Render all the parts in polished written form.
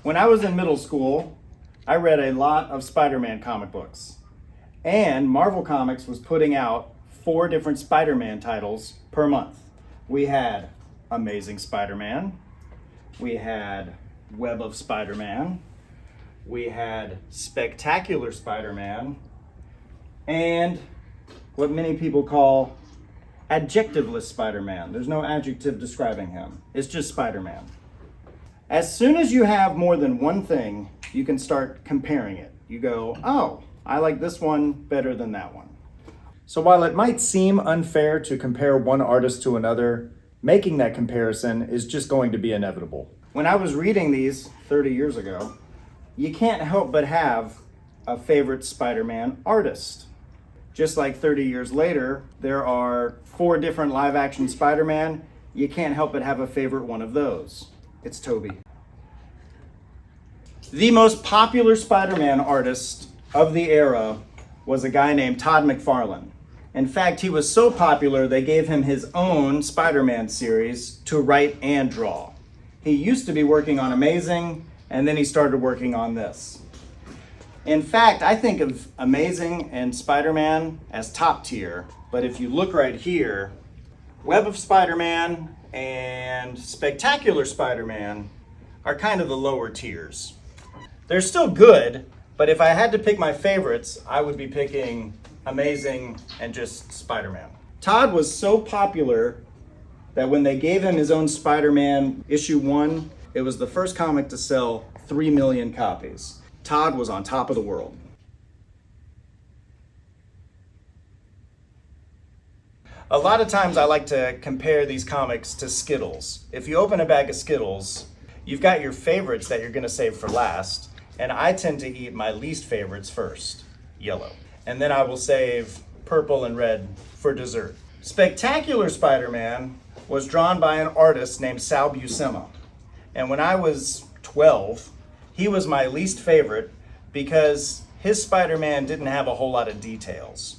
When I was in middle school, I read a lot of Spider-Man comic books. And Marvel Comics was putting out 4 different Spider-Man titles per month. We had Amazing Spider-Man, we had Web of Spider-Man, we had Spectacular Spider-Man, and what many people call adjectiveless Spider-Man. There's no adjective describing him. It's just Spider-Man. As soon as you have more than one thing, you can start comparing it. You go, oh, I like this one better than that one. So while it might seem unfair to compare one artist to another, making that comparison is just going to be inevitable. When I was reading these 30 years ago, you can't help but have a favorite Spider-Man artist. Just like 30 years later, there are 4 different live-action Spider-Man, you can't help but have a favorite one of those. It's Toby. The most popular Spider-Man artist of the era was a guy named Todd McFarlane. In fact, he was so popular they gave him his own Spider-Man series to write and draw. He used to be working on Amazing, and then he started working on this. In fact, I think of Amazing and Spider-Man as top tier, but if you look right here, Web of Spider-Man and Spectacular Spider-Man are kind of the lower tiers. They're still good, but if I had to pick my favorites, I would be picking Amazing and just Spider-Man. Todd was so popular that when they gave him his own Spider-Man issue 1, it was the first comic to sell 3 million copies. Todd was on top of the world. A lot of times I like to compare these comics to Skittles. If you open a bag of Skittles, you've got your favorites that you're gonna save for last, and I tend to eat my least favorites first, yellow. And then I will save purple and red for dessert. Spectacular Spider-Man was drawn by an artist named Sal Buscema. And when I was 12, he was my least favorite because his Spider-Man didn't have a whole lot of details.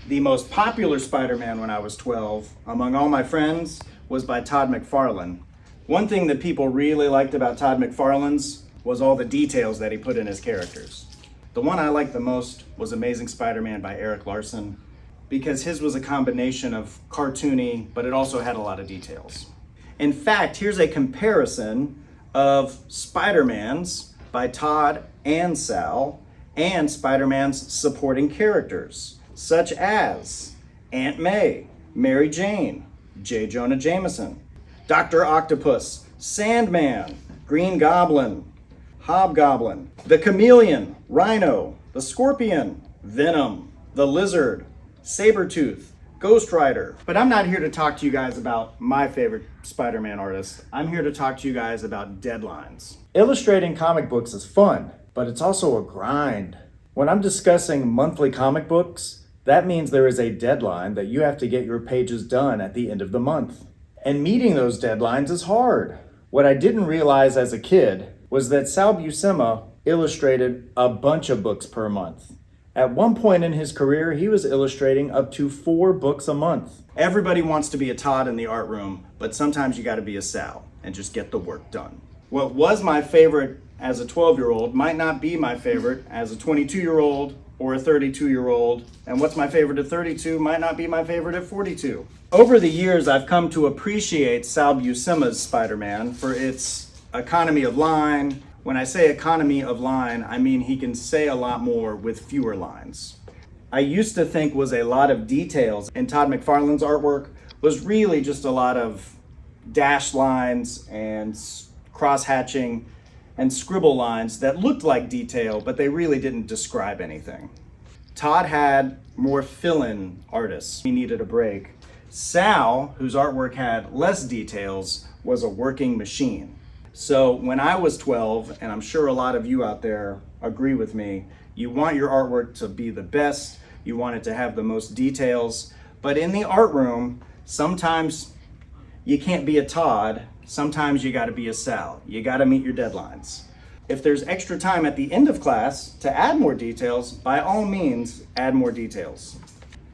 The most popular Spider-Man when I was 12, among all my friends, was by Todd McFarlane. One thing that people really liked about Todd McFarlane's was all the details that he put in his characters. The one I liked the most was Amazing Spider-Man by Eric Larson, because his was a combination of cartoony, but it also had a lot of details. In fact, here's a comparison of Spider-Man's by Todd and Sal, and Spider-Man's supporting characters, such as Aunt May, Mary Jane, J. Jonah Jameson, Dr. Octopus, Sandman, Green Goblin, Hobgoblin, the Chameleon, Rhino, the Scorpion, Venom, the Lizard, Sabretooth, Ghost Rider. But I'm not here to talk to you guys about my favorite Spider-Man artist. I'm here to talk to you guys about deadlines. Illustrating comic books is fun, but it's also a grind. When I'm discussing monthly comic books, that means there is a deadline that you have to get your pages done at the end of the month. And meeting those deadlines is hard. What I didn't realize as a kid was that Sal Buscema illustrated a bunch of books per month. At one point in his career, he was illustrating up to 4 books a month. Everybody wants to be a Todd in the art room, but sometimes you gotta be a Sal and just get the work done. What was my favorite as a 12-year-old might not be my favorite as a 22-year-old or a 32-year-old, and what's my favorite at 32 might not be my favorite at 42. Over the years, I've come to appreciate Sal Buscema's Spider-Man for its economy of line. When I say economy of line, I mean he can say a lot more with fewer lines. I used to think was a lot of details, and Todd McFarlane's artwork was really just a lot of dash lines and cross-hatching and scribble lines that looked like detail, but they really didn't describe anything. Todd had more fill-in artists. He needed a break. Sal, whose artwork had less details, was a working machine. So when I was 12, and I'm sure a lot of you out there agree with me, you want your artwork to be the best, you want it to have the most details, but in the art room, sometimes you can't be a Todd, sometimes you gotta be a Sal. You gotta meet your deadlines. If there's extra time at the end of class to add more details, by all means, add more details.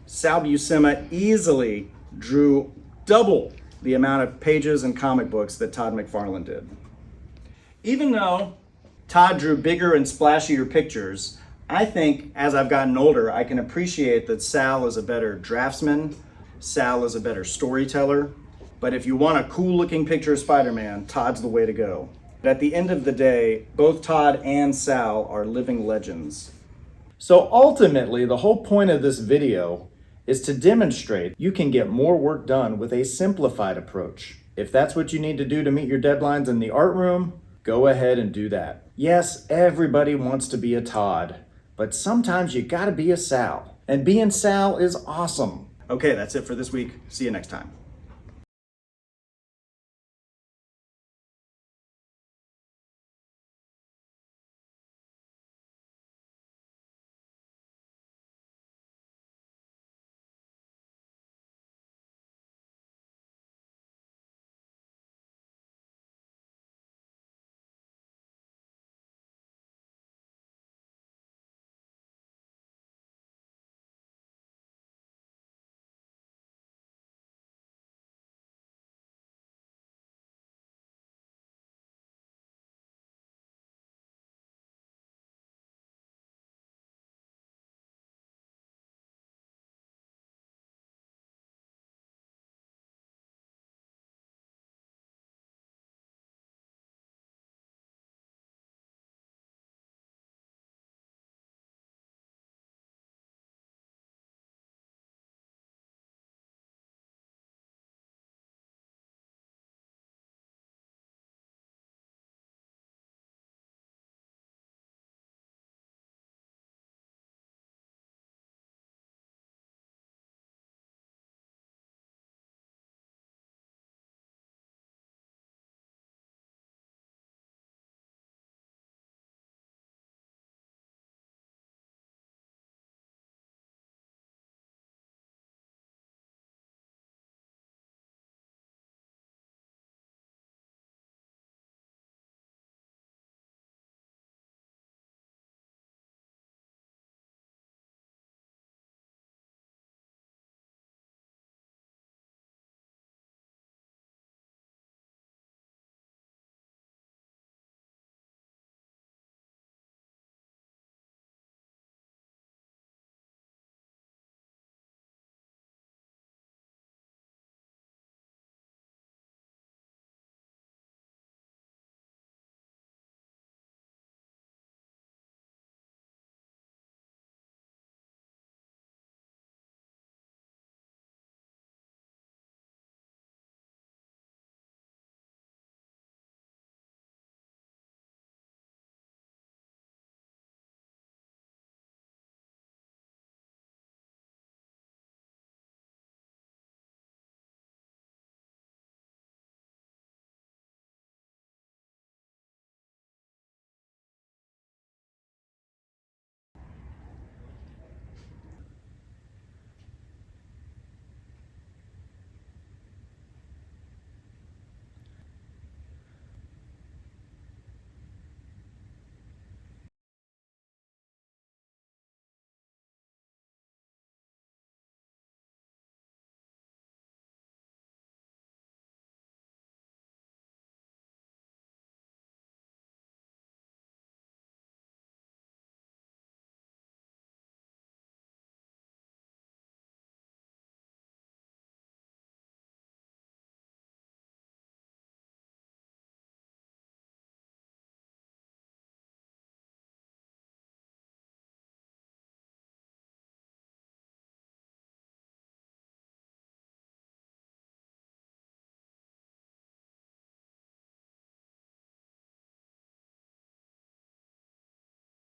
Sal Buscema easily drew double the amount of pages and comic books that Todd McFarlane did. Even though Todd drew bigger and splashier pictures. I think as I've gotten older, I can appreciate that Sal is a better draftsman, Sal is a better storyteller. But if you want a cool looking picture of Spider-Man, Todd's the way to go. At the end of the day, both Todd and Sal are living legends. So ultimately, the whole point of this video is to demonstrate you can get more work done with a simplified approach. If that's what you need to do to meet your deadlines in the art room, go ahead and do that. Yes, everybody wants to be a Todd, but sometimes you gotta be a Sal. And being Sal is awesome. Okay, that's it for this week. See you next time.